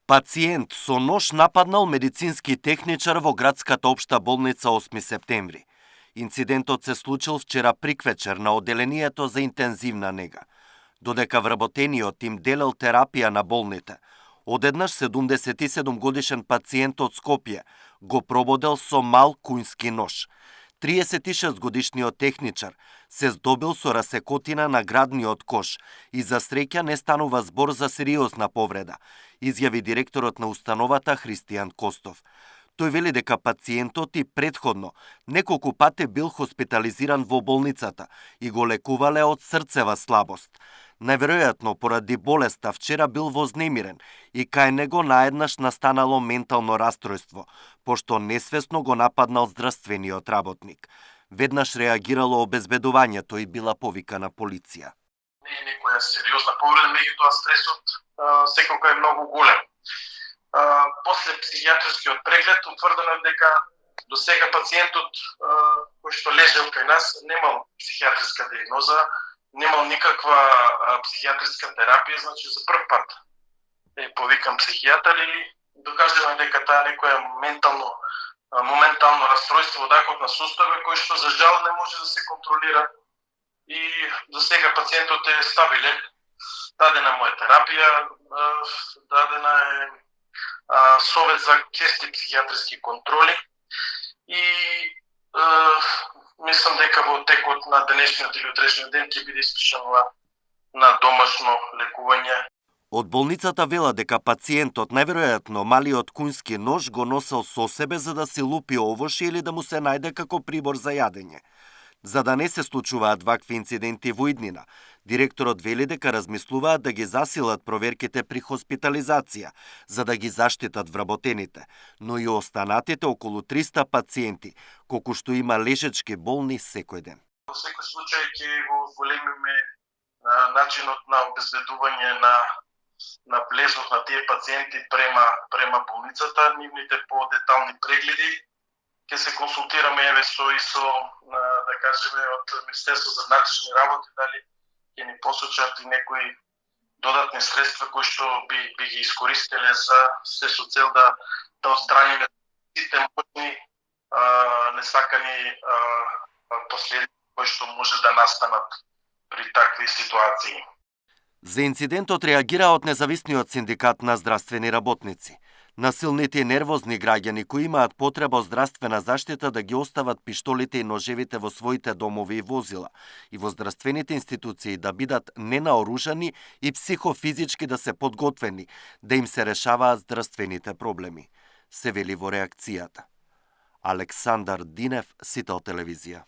Пациент со нож нападнал медицински техничар во градската општа болница 8 септември. Инцидентот се случил вчера приквечер на одделението за интензивна нега. Додека вработениот им делел терапија на болните, одеднаш 77 годишен пациент од Скопје го прободел со мал кујнски нож. 36 годишниот техничар се здобил со расекотина на градниот кош и за среќа не станува збор за сериозна повреда, изјави директорот на установата Христијан Костов. Тој вели дека пациентот и претходно неколку пати бил хоспитализиран во болницата и го лекувале од срцева слабост. Најверојатно поради болеста вчера бил вознемирен и кај него наеднаш настанало ментално растројство, пошто несвесно го нападнал здравствениот работник. Веднаш реагирало обезбедувањето и била повикана полиција. Не е некоја сериозна повреда, меѓутоа стресот секако е многу голем. После психијатрскиот преглед утврдено е дека до сега пациентот кој што лежел кај нас немал психијатрска диагноза, немал никаква психијатрска терапија, значи за прв пат е повикан психијатар и докажено е дека таа некоја моментално расстройство во дакот на суставе кој што за жал не може да се контролира и до сега пациентот е стабилен. Дадена му е терапија, дадена е совет за чести психијатриски контроли и мислам дека во текот на денешниот или утрешниот ден ќе биде испишано на домашно лекување. Од болницата вела дека пациентот најверојатно малиот кујнски нож го носел со себе за да си лупи овоши или да му се најде како прибор за јадење. За да не се случуваат вакви инциденти во иднина, директорот вели дека размислуваат да ги засилат проверките при хоспитализација, за да ги заштитат вработените, но и останатите околу 300 пациенти, колку што има лежечки болни секој ден. Во секој случај ќе го големиме начинот на обезбедување на влезот на тие пациенти према болницата, нивните по-детални прегледи. Ќе се консултираме со да кажеме од Министерство за внатрешни работи дали ќе ни посочат и некои додатни средства кои што би ги искористеле за се со цел да отстраниме сите можни несакани последици кои што може да настанат при такви ситуации. За инцидентот реагира од независниот синдикат на здравствени работници. Насилните и нервозни граѓани кои имаат потреба од здравствена заштита да ги остават пиштолите и ножевите во своите домови и возила и во здравствените институции да бидат ненаоружани и психофизички да се подготвени да им се решаваат здравствените проблеми, се вели во реакцијата. Александар Динев, Сител телевизија.